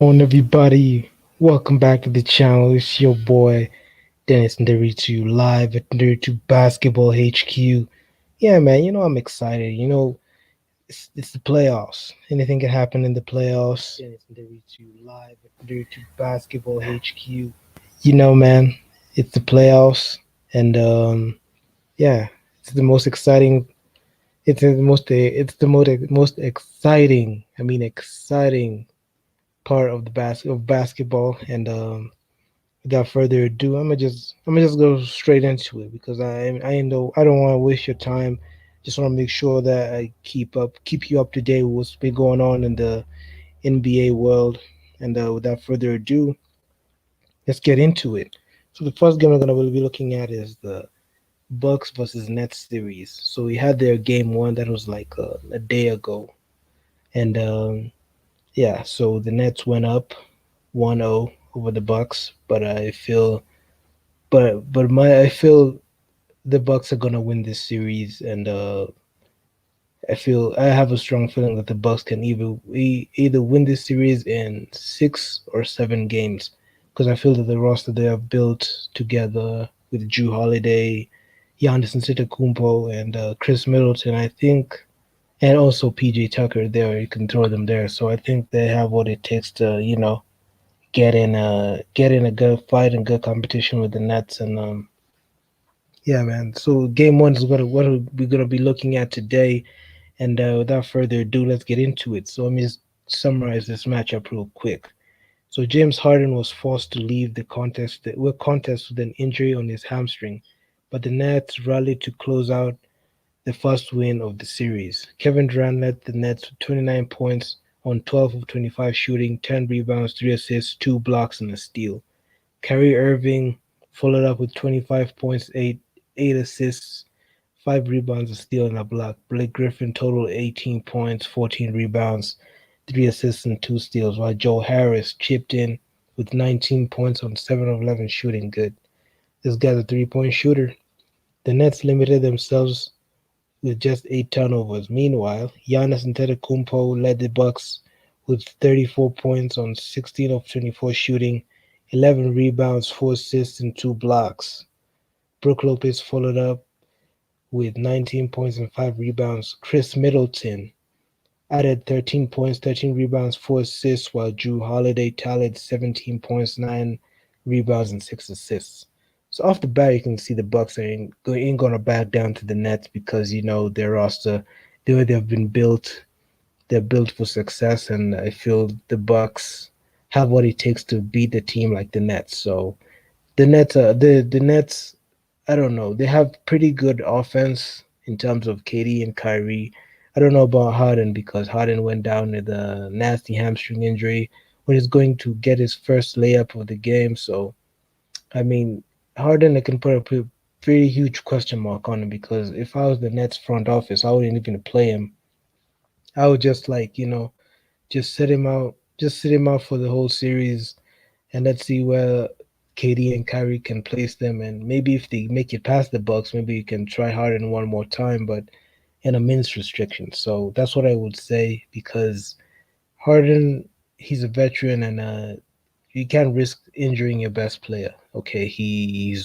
Everybody? Welcome back to the channel. It's your boy Dennis Nderitu live at Nderitu Basketball HQ. Yeah, man, I'm excited. It's the playoffs. Anything can happen in the playoffs. Dennis Nderitu live at Nderitu Basketball HQ. Man, it's the playoffs, and yeah, it's the most exciting. It's the most exciting. I mean, exciting part of of basketball. And without further ado, I'm gonna just go straight into it because I know I don't want to waste your time. Just want to make sure that I keep you up to date with what's been going on in the NBA world. And without further ado, let's get into it. So the first game we're gonna be looking at is the Bucks versus Nets series. So we had their game one that was like a day ago, and yeah, so the Nets went up 1-0 over the Bucks, but I feel the Bucks are gonna win this series, and I have a strong feeling that the Bucks can either win this series in 6 or 7 games, because I feel that the roster they have built together with Drew Holiday, Giannis Antetokounmpo, and Chris Middleton, I think, and also PJ Tucker there, you can throw them there. So I think they have what it takes to get in a good fight and good competition with the Nets. And yeah, man. So game one is what we're gonna be looking at today. And without further ado, let's get into it. So let me just summarize this matchup real quick. So James Harden was forced to leave the contest with an injury on his hamstring, but the Nets rallied to close out the first win of the series. Kevin Durant led the Nets with 29 points on 12 of 25 shooting, 10 rebounds, 3 assists, 2 blocks, and a steal. Kyrie Irving followed up with 25 points, eight assists, 5 rebounds, a steal, and a block. Blake Griffin totaled 18 points, 14 rebounds, 3 assists, and 2 steals, while Joe Harris chipped in with 19 points on 7 of 11 shooting. Good. This guy's a 3-point shooter. The Nets limited themselves with just 8 turnovers. Meanwhile, Giannis Antetokounmpo led the Bucks with 34 points on 16 of 24 shooting, 11 rebounds, 4 assists, and 2 blocks. Brook Lopez followed up with 19 points and 5 rebounds. Chris Middleton added 13 points, 13 rebounds, 4 assists, while Drew Holiday tallied 17 points, 9 rebounds, and 6 assists. So off the bat, you can see the Bucks ain't gonna back down to the Nets because their roster, the way they've been built, they're built for success, and I feel the Bucks have what it takes to beat a team like the Nets. So the Nets, I don't know. They have pretty good offense in terms of KD and Kyrie. I don't know about Harden because Harden went down with a nasty hamstring injury when he's going to get his first layup of the game. So I mean, Harden, I can put a pretty huge question mark on him because if I was the Nets front office, I wouldn't even play him. I would just just sit him out for the whole series, and let's see where KD and Kyrie can place them. And maybe if they make it past the Bucks, maybe you can try Harden one more time, but in a minutes restriction. So that's what I would say because Harden, he's a veteran, and you can't risk injuring your best player. Okay, he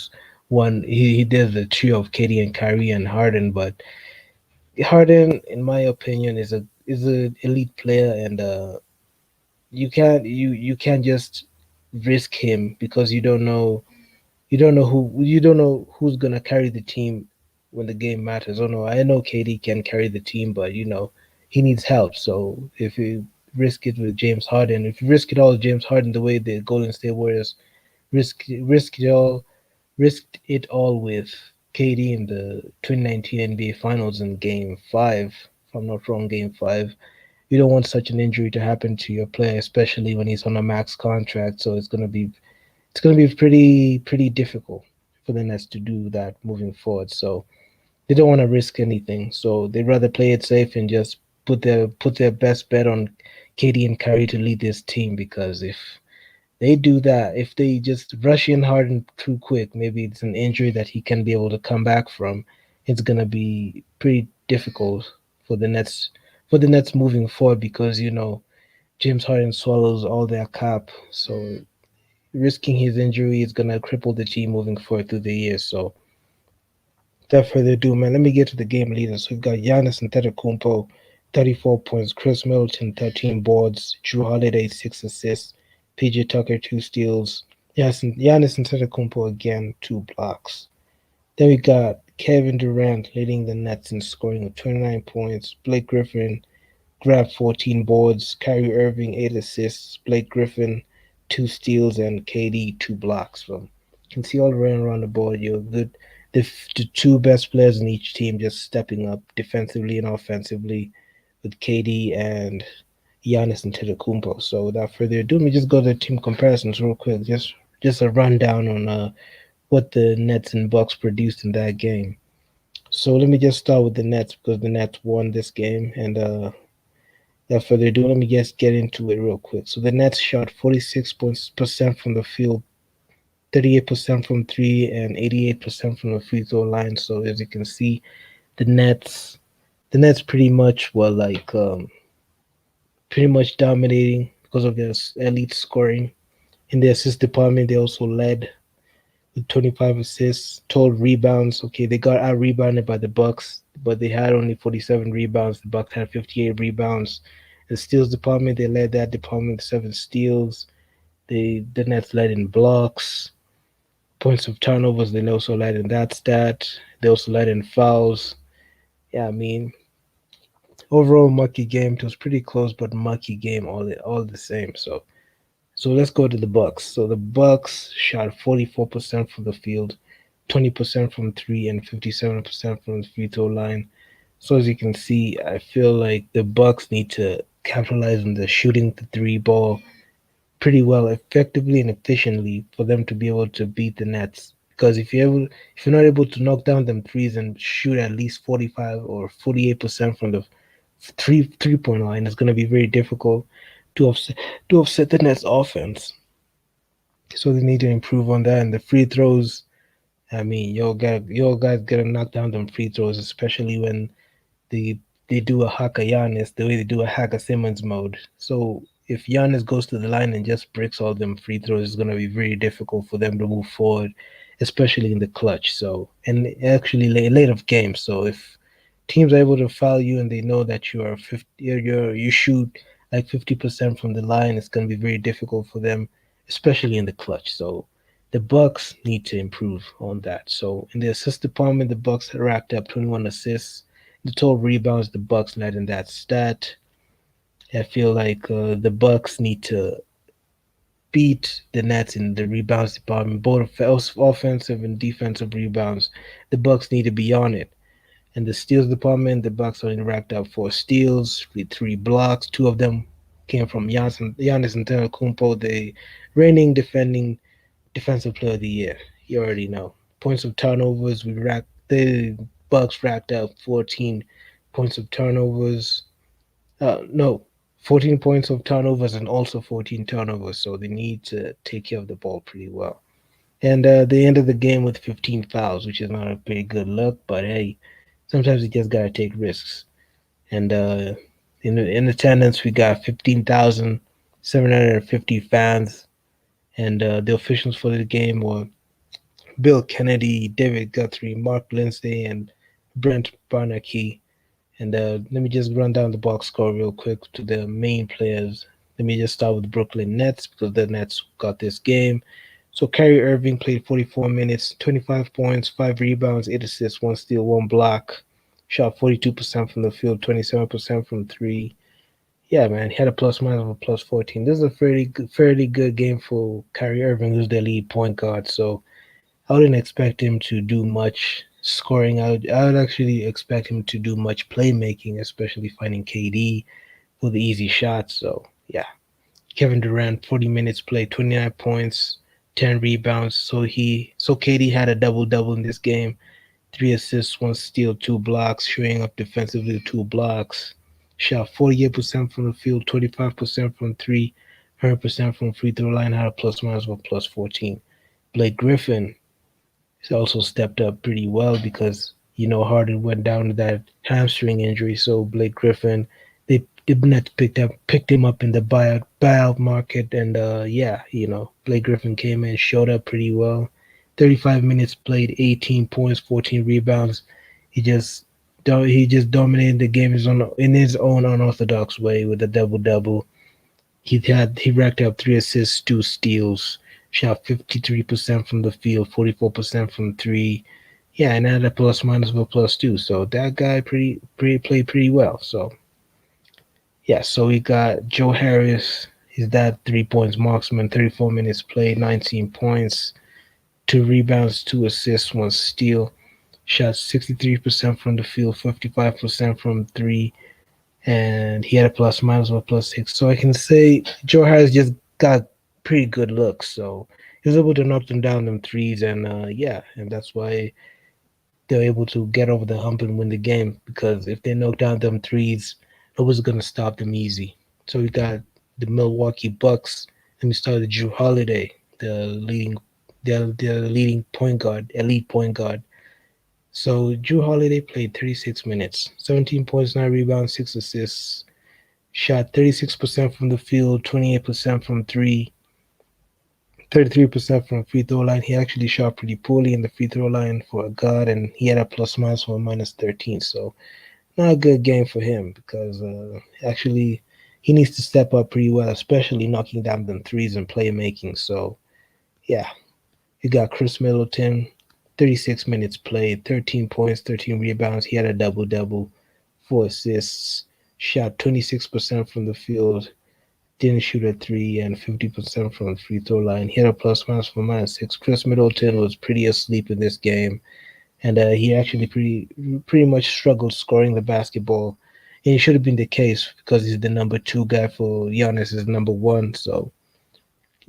did the trio of KD and Kyrie and Harden, but Harden, in my opinion, is a elite player, and you can't just risk him because you don't know who's gonna carry the team when the game matters. Oh no, I know KD can carry the team, but he needs help. So if you risk it with James Harden, if you risk it all with James Harden the way the Golden State Warriors risked it all with KD in the 2019 NBA Finals in Game Five, if I'm not wrong, Game Five. You don't want such an injury to happen to your player, especially when he's on a max contract. So it's gonna be pretty difficult for the Nets to do that moving forward. So they don't want to risk anything. So they'd rather play it safe and just put their best bet on KD and Kyrie to lead this team because if they do that, if they just rush in hard and too quick, maybe it's an injury that he can be able to come back from. It's gonna be pretty difficult for the Nets moving forward because James Harden swallows all that cap. So risking his injury is gonna cripple the team moving forward through the year. So without further ado, man, let me get to the game leaders. We've got Giannis Antetokounmpo, 34 points, Chris Middleton, 13 boards, Drew Holiday, 6 assists, PJ Tucker, 2 steals, Giannis Antetokounmpo again, 2 blocks. Then we got Kevin Durant leading the Nets in scoring with 29 points, Blake Griffin grabbed 14 boards, Kyrie Irving, 8 assists, Blake Griffin, 2 steals, and KD, 2 blocks. So you can see all around the board, the two best players in each team just stepping up defensively and offensively with KD and Giannis and Antetokounmpo. So without further ado, let me just go to the team comparisons real quick. Just a rundown on what the Nets and Bucks produced in that game. So let me just start with the Nets because the Nets won this game, and without further ado, let me just get into it real quick. So the Nets shot 46% from the field, 38% from three, and 88% from the free throw line. So as you can see, the Nets, the Nets pretty much were like pretty much dominating because of their elite scoring. In the assist department, they also led with 25 assists, 12 rebounds. Okay, they got out rebounded by the Bucks, but they had only 47 rebounds. The Bucks had 58 rebounds. The steals department, they led that department with 7 steals. The Nets led in blocks, points of turnovers. They also led in that stat. They also led in fouls. Yeah, I mean, overall mucky game. It was pretty close, but mucky game all the same. So let's go to the Bucks. So the Bucks shot 44% from the field, 20% from three, and 57% from the free throw line. So as you can see, I feel like the Bucks need to capitalize on the shooting the three ball pretty well, effectively and efficiently for them to be able to beat the Nets. Because if you're not able to knock down them threes and shoot at least 45 or 48% from the three point line, it's going to be very difficult to offset the Nets offense. So they need to improve on that. And the free throws, I mean, y'all guys gotta knock down them free throws, especially when they they do a Haka Giannis the way they do a Haka Simmons mode. So if Giannis goes to the line and just breaks all them free throws, it's gonna be very difficult for them to move forward, especially in the clutch. So and actually late of game. So if teams are able to foul you and they know that you are 50, you shoot like 50% from the line, it's gonna be very difficult for them, especially in the clutch. So the Bucks need to improve on that. So in the assist department, the Bucks racked up 21 assists. The total rebounds the Bucks led in that stat. I feel like the Bucks need to beat the Nets in the rebounds department, both offensive and defensive rebounds. The Bucks need to be on it. In the steals department, the Bucks only racked up 4 steals with 3 blocks. Two of them came from Giannis Antetokounmpo, the reigning defending defensive player of the year. You already know. Points of turnovers, the Bucks racked up 14 points of turnovers. No, 14 points of turnovers and also 14 turnovers. So they need to take care of the ball pretty well. And they ended the game with 15 fouls, which is not a pretty good look. But hey, sometimes you just gotta take risks. And in attendance, we got 15,750 fans. And the officials for the game were Bill Kennedy, David Guthrie, Mark Lindsay, and Brent Barnaky. And let me just run down the box score real quick to the main players. Let me just start with the Brooklyn Nets because the Nets got this game. So Kyrie Irving played 44 minutes, 25 points, 5 rebounds, 8 assists, 1 steal, 1 block. Shot 42% from the field, 27% from three. Yeah, man, he had a plus minus of a plus 14. This is a fairly good game for Kyrie Irving, who's the lead point guard. So I wouldn't expect him to do much scoring. I would actually expect him to do much playmaking, especially finding KD for the easy shots. So yeah, Kevin Durant, 40 minutes played, 29 points, 10 rebounds. So KD had a double double in this game, 3 assists, 1 steal, 2 blocks, showing up defensively with 2 blocks. Shot 48% from the field, 25% from three, 100% from free throw line. Had a plus minus of a plus 14. Blake Griffin, he's also stepped up pretty well because Harden went down with that hamstring injury. So Blake Griffin, they the Nets picked him up in the buyout market, and yeah, Blake Griffin came in, showed up pretty well. 35 minutes played, 18 points, 14 rebounds. He just dominated the game in his own unorthodox way with a double double. He racked up 3 assists, 2 steals, shot 53% from the field, 44% from three. Yeah, and had a plus minus of a plus two. So that guy pretty played pretty well. So yeah, so we got Joe Harris. He's that 3 points marksman, 34 minutes played, 19 points, 2 rebounds, 2 assists, 1 steal. Shot 63% from the field, 55% from three, and he had a plus minus of a plus six. So I can say Joe Harris just got pretty good looks. So he was able to knock them down them threes, and yeah, and that's why they're able to get over the hump and win the game. Because if they knock down them threes, nobody's gonna stop them easy. So we got the Milwaukee Bucks, and we started Drew Holiday, the leading point guard, elite point guard. So Drew Holiday played 36 minutes, 17 points, 9 rebounds, 6 assists, shot 36% from the field, 28% from three, 33% from free throw line. He actually shot pretty poorly in the free throw line for a guard, and he had a plus minus for a minus 13. So not a good game for him because actually he needs to step up pretty well, especially knocking down them threes and playmaking. So yeah, you got Chris Middleton, 36 minutes played, 13 points, 13 rebounds. He had a double double, 4 assists, shot 26% from the field, didn't shoot a three, and 50% from the free throw line. He had a plus minus for minus six. Chris Middleton was pretty asleep in this game, and he actually pretty much struggled scoring the basketball. And it should have been the case because he's the number two guy for Giannis is number one. So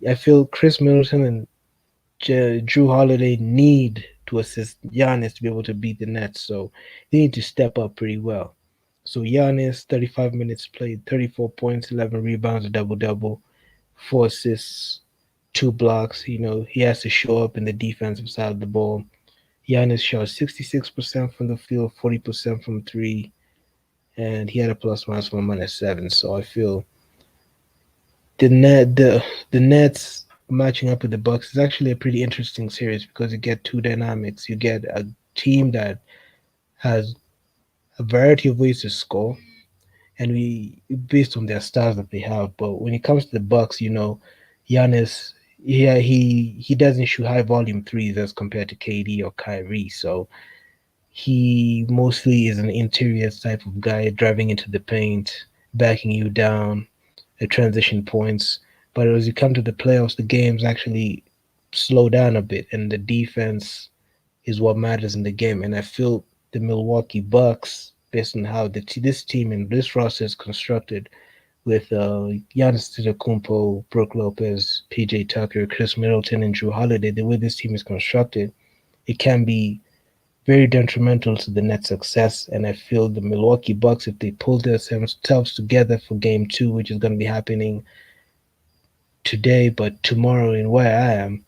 I feel Chris Middleton and Drew Holiday need to assist Giannis to be able to beat the Nets. So they need to step up pretty well. So Giannis, 35 minutes played, 34 points, 11 rebounds, a double double, 4 assists, 2 blocks. He has to show up in the defensive side of the ball. Giannis shot 66% from the field, 40% from three, and he had a plus minus for minus seven. So I feel the Nets matching up with the Bucks is actually a pretty interesting series because you get two dynamics. You get a team that has a variety of ways to score, and we based on their stars that they have. But when it comes to the Bucks, Giannis, yeah, he doesn't shoot high volume threes as compared to KD or Kyrie. So he mostly is an interior type of guy, driving into the paint, backing you down at transition points. But as you come to the playoffs, the games actually slow down a bit, and the defense is what matters in the game. And I feel the Milwaukee Bucks, based on how this team and this roster is constructed, with Giannis Antetokounmpo, Brook Lopez, PJ Tucker, Chris Middleton, and Drew Holiday, the way this team is constructed, it can be very detrimental to the Nets' success. And I feel the Milwaukee Bucks, if they pull themselves together for Game Two, which is going to be happening today, but tomorrow in where I am,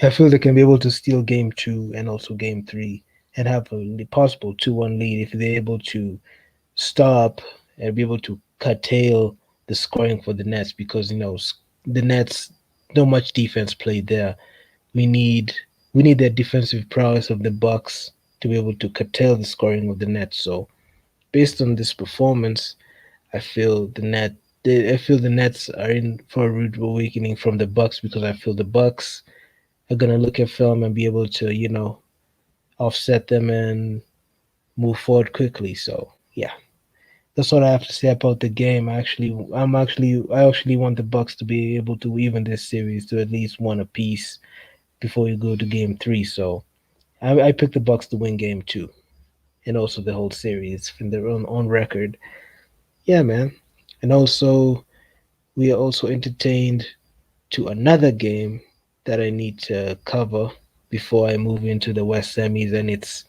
I feel they can be able to steal Game Two and also Game Three and have a possible 2-1 lead if they're able to stop and be able to curtail the scoring for the Nets because the Nets, not much defense played there. We need we need that defensive prowess of the Bucks to be able to curtail the scoring of the Nets. So based on this performance, I feel I feel the Nets are in for a rude awakening from the Bucks because I feel the Bucks are gonna look at film and be able to offset them and move forward quickly. So yeah, that's what I have to say about the game. I actually want the Bucks to be able to even this series to at least one apiece before you go to Game Three. So I picked the Bucks to win Game Two and also the whole series from their own on record. Yeah, man. And also we are also entertained to another game that I need to cover before I move into the West semis, and it's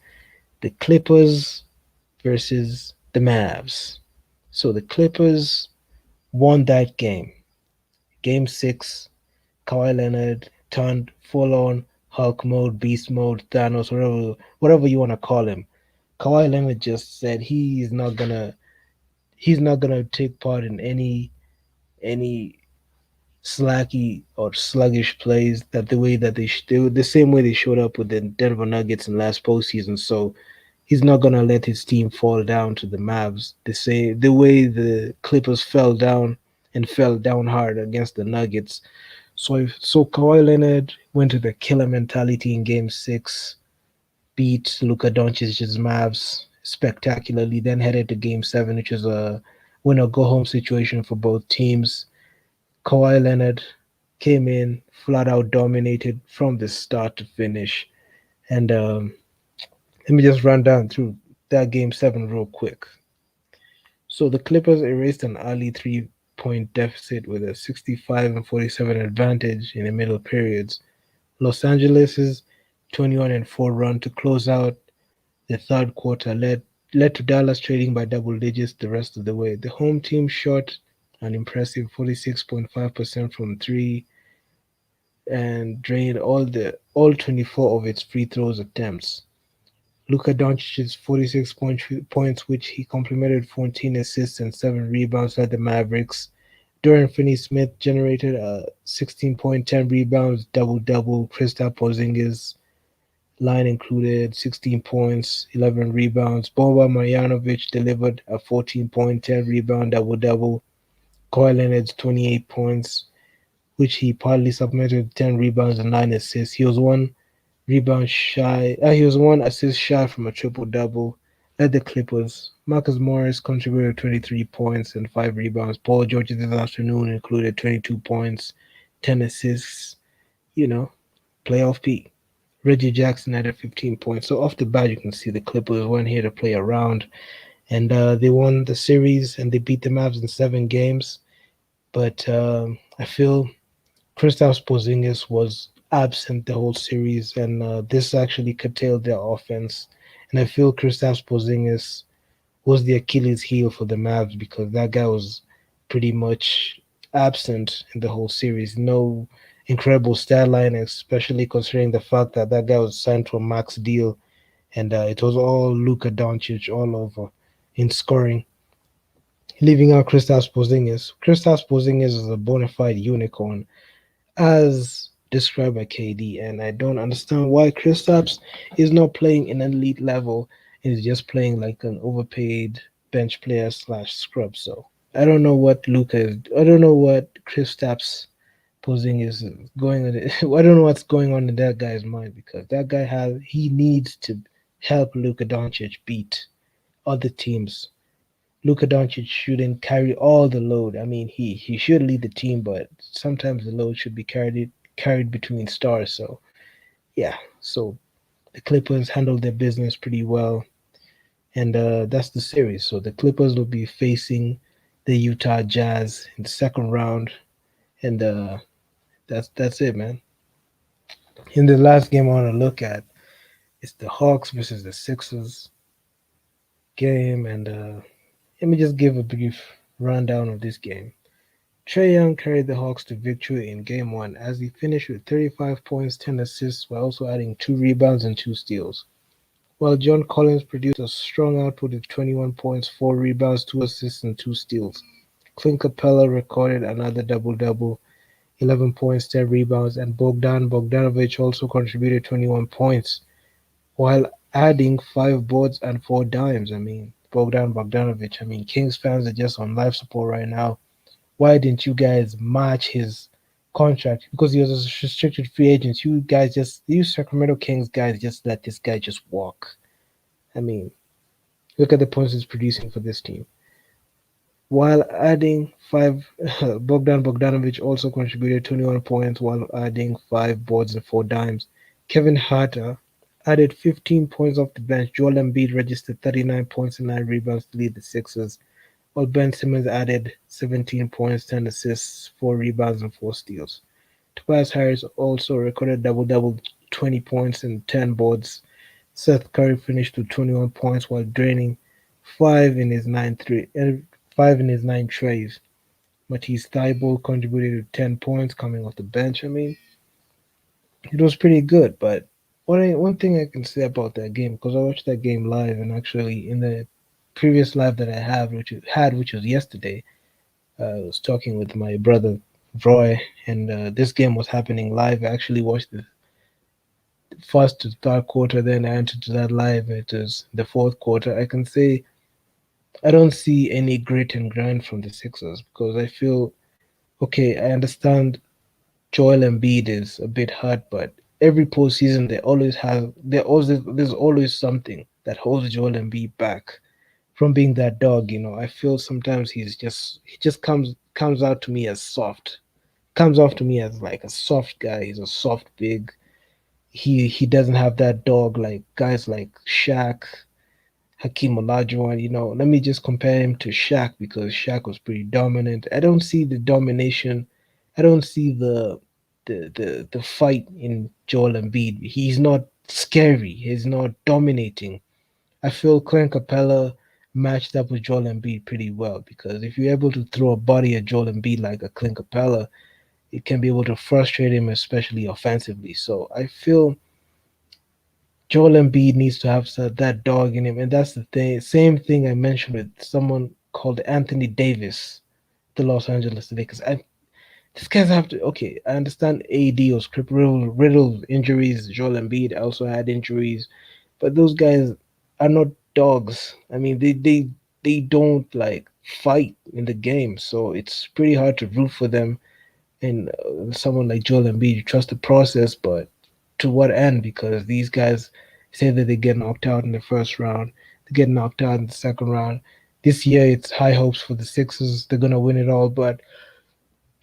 the Clippers versus the Mavs. So the Clippers won that game. Game six, Kawhi Leonard turned full on Hulk mode, Beast mode, Thanos, whatever you want to call him. Kawhi Leonard just said he's not gonna take part in any slacky or sluggish plays that the way that they the same way they showed up with the Denver Nuggets in last postseason. So he's not gonna let his team fall down to the Mavs. The way the Clippers fell down and fell down hard against the Nuggets. So Kawhi Leonard went to the killer mentality in Game Six, beat Luka Doncic's Mavs spectacularly, then headed to Game Seven, which was a win or go home situation for both teams. Kawhi Leonard came in, flat out dominated from the start to finish. And let me just run down through that Game 7 real quick. So the Clippers erased an early 3-point deficit with a 65 and 47 advantage in the middle periods. Los Angeles's 21 and 4 run to close out the third quarter led to Dallas trading by double digits the rest of the way. The home team shot an impressive 46.5% from three and drained all 24 of its free throws attempts. Luka Doncic's 46 points, which he complemented 14 assists and 7 rebounds, led the Mavericks. Dorian Finney-Smith generated a 16 point, 10 rebounds, double-double. Kristaps Porzingis' line included 16 points, 11 rebounds. Boban Marjanovic delivered a 14 point, 10 rebound, double-double. Kawhi Leonard's 28 points, which he partly supplemented with 10 rebounds and 9 assists. He was one assist shy from a triple double. Led the Clippers. Marcus Morris contributed 23 points and 5 rebounds. Paul George this afternoon included 22 points, 10 assists. You know, playoff P. Reggie Jackson added 15 points. So off the bat, you can see the Clippers weren't here to play around, and they won the series and they beat the Mavs in 7 games. But I feel Kristaps Porzingis was absent the whole series, and this actually curtailed their offense. And I feel Kristaps Porzingis was the Achilles heel for the Mavs because that guy was pretty much absent in the whole series. No incredible stat line, especially considering the fact that that guy was signed to a max deal, and it was all Luka Doncic all over in scoring, leaving out Kristaps Porzingis. Kristaps Porzingis is a bona fide unicorn as described by KD, and I don't understand why Kristaps is not playing in an elite level and is just playing like an overpaid bench player slash scrub. So I don't know what Luca is. I don't know what Kristaps posing is going on. I don't know what's going on in that guy's mind because that guy he needs to help Luka Doncic beat other teams. Luka Doncic shouldn't carry all the load. I mean, he should lead the team, but sometimes the load should be carried between stars. So yeah, so the Clippers handled their business pretty well, and that's the series. So the Clippers will be facing the Utah Jazz in the second round, and that's it, man. In the last game I want to look at, it's the Hawks versus the Sixers game, and let me just give a brief rundown of this game. Trae Young carried the Hawks to victory in Game 1 as he finished with 35 points, 10 assists, while also adding 2 rebounds and 2 steals. While John Collins produced a strong output with 21 points, 4 rebounds, 2 assists, and 2 steals. Clint Capella recorded another double-double, 11 points, 10 rebounds, and Bogdan Bogdanovic also contributed 21 points, while adding 5 boards and 4 dimes. I mean, Bogdan Bogdanovic, I mean, Kings fans are just on life support right now. Why didn't you guys match his contract? Because he was a restricted free agent. You Sacramento Kings guys just let this guy just walk. I mean, look at the points he's producing for this team. While adding 5, Bogdan Bogdanovic also contributed 21 points while adding 5 boards and 4 dimes. Kevin Harter added 15 points off the bench. Joel Embiid registered 39 points and 9 rebounds to lead the Sixers, while Ben Simmons added 17 points, 10 assists, 4 rebounds, and 4 steals. Tobias Harris also recorded double-double, 20 points and 10 boards. Seth Curry finished with 21 points while draining 5 in his 5 in his 9 trays. Matisse Thybulle contributed with 10 points coming off the bench. I mean, it was pretty good, but one thing I can say about that game, because I watched that game live and actually in the previous live that I which was yesterday. I was talking with my brother Roy, and this game was happening live. I actually watched the first to third quarter, then I entered to that live. It was the fourth quarter. I can say I don't see any grit and grind from the Sixers because I feel okay. I understand Joel Embiid is a bit hurt, but every postseason there's always something that holds Joel Embiid back from being that dog. I feel sometimes he just comes out to me as soft, comes off to me as like a soft guy. He's a soft big. He doesn't have that dog like guys like Shaq, Hakeem Olajuwon. Let me just compare him to Shaq because Shaq was pretty dominant. I don't see the domination. I don't see the fight in Joel Embiid. He's not scary. He's not dominating. I feel Clint Capella matched up with Joel Embiid pretty well because if you're able to throw a body at Joel Embiid like a Clint Capella, it can be able to frustrate him, especially offensively. So I feel Joel Embiid needs to have that dog in him, and that's the thing. Same thing I mentioned with someone called Anthony Davis, the Los Angeles Lakers. These guys have to. Okay, I understand AD was riddled injuries. Joel Embiid also had injuries, but those guys are not dogs. I mean, they don't like fight in the game, so it's pretty hard to root for them. And someone like Joel Embiid, you trust the process, but to what end? Because these guys say that they get knocked out in the first round, they get knocked out in the second round. This year, it's high hopes for the Sixers. They're gonna win it all, but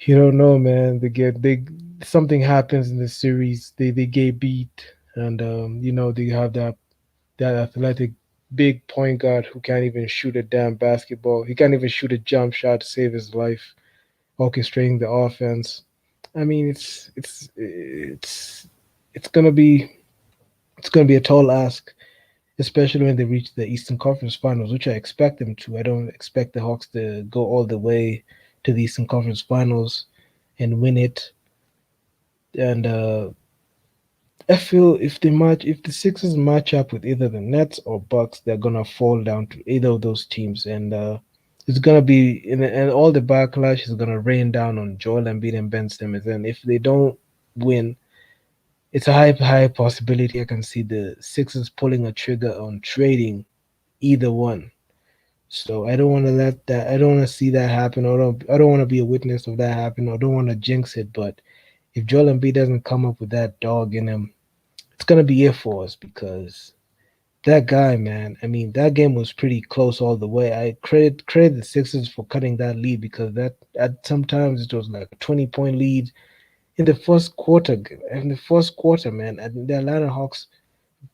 you don't know, man. They something happens in the series. They get beat, and they have that athletic big point guard who can't even shoot a damn basketball. He can't even shoot a jump shot to save his life, orchestrating the offense. I mean, it's gonna be it's gonna be a tall ask, especially when they reach the Eastern Conference Finals, which I expect them to. I don't expect the Hawks to go all the way to the Eastern Conference Finals and win it. And I feel if the Sixers match up with either the Nets or Bucks, they're gonna fall down to either of those teams, and it's gonna be and all the backlash is gonna rain down on Joel Embiid and Ben Simmons. And if they don't win, it's a high possibility I can see the Sixers pulling a trigger on trading either one. So I don't want to let that. I don't want to see that happen. I don't want to be a witness of that happen. I don't want to jinx it. But if Joel Embiid doesn't come up with that dog in him, it's gonna be it for us because that guy, man. I mean, that game was pretty close all the way. I credit the Sixers for cutting that lead because that at sometimes it was like a 20-point lead in the first quarter. In the first quarter, man, and the Atlanta Hawks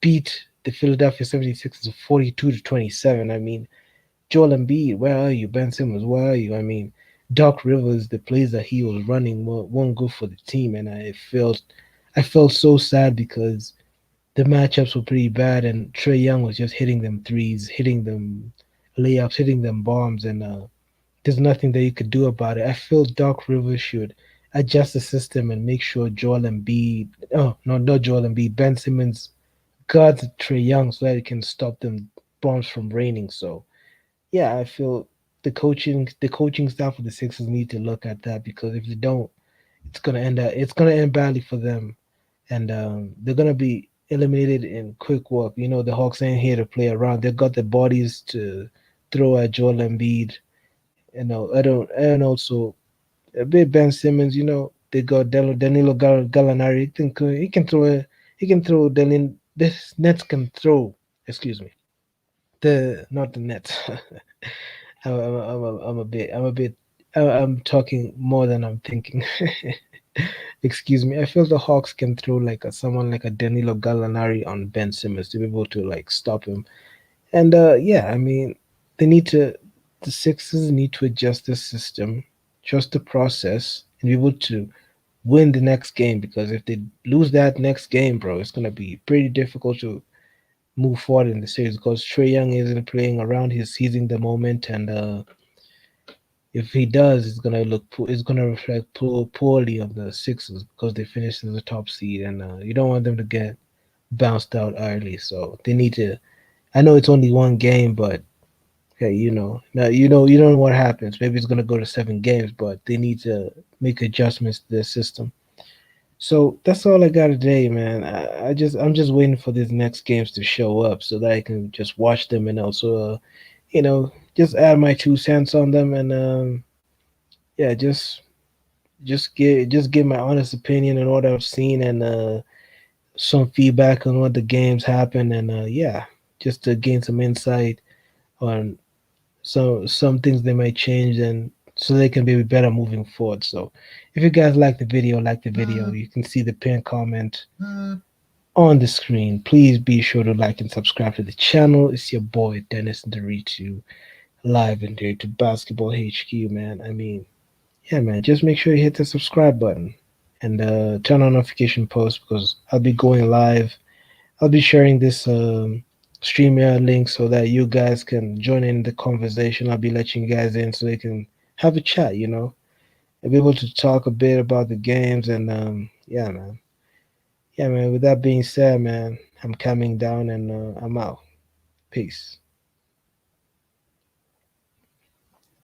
beat the Philadelphia 76ers 42-27. I mean, Joel Embiid, where are you? Ben Simmons, where are you? I mean, Doc Rivers, the plays that he was running weren't good for the team, and I felt so sad because the matchups were pretty bad, and Trey Young was just hitting them threes, hitting them layups, hitting them bombs, and there's nothing that you could do about it. I feel Doc Rivers should adjust the system and make sure Joel Embiid, oh no, not Joel Embiid, Ben Simmons guards Trey Young so that it can stop them bombs from raining. So yeah, I feel the coaching staff of the Sixers need to look at that because if they don't, it's gonna end badly for them, and they're gonna be eliminated in quick work. The Hawks ain't here to play around. They've got the bodies to throw at Joel Embiid. I don't, and also a bit Ben Simmons. They got Danilo Gallinari. He can throw. This Nets can throw. Excuse me. The not the Nets. I'm talking more than I'm thinking. Excuse me. I feel the Hawks can throw like someone like a Danilo Gallinari on Ben Simmons to be able to like stop him. And yeah, I mean, they need to. The Sixers need to adjust the system, trust the process, and be able to win the next game. Because if they lose that next game, bro, it's gonna be pretty difficult to move forward in the series. Because Trey Young isn't playing around; he's seizing the moment, and if he does, it's gonna reflect poorly on the Sixers because they finished as the top seed, and you don't want them to get bounced out early. So they need to. I know it's only one game, but Okay, now you don't know what happens. Maybe it's gonna go to 7 games, but they need to make adjustments to their system. So that's all I got today, man. I'm just waiting for these next games to show up so that I can just watch them and also just add my 2 cents on them and yeah, just give my honest opinion on what I've seen and some feedback on what the games happen and yeah, just to gain some insight on some things they might change and so they can be better moving forward. So if you guys like the video, you can see the pinned comment on the screen. Please be sure to like and subscribe to the channel. It's your boy Dennis Nderitu live and there to Basketball HQ, man. I mean, yeah, man, just make sure you hit the subscribe button and turn on notification posts because I'll be going live. I'll be sharing this StreamYard link so that you guys can join in the conversation. I'll be letting you guys in so they can have a chat, and be able to talk a bit about the games. And yeah, man. Yeah, man. With that being said, man, I'm coming down and I'm out. Peace.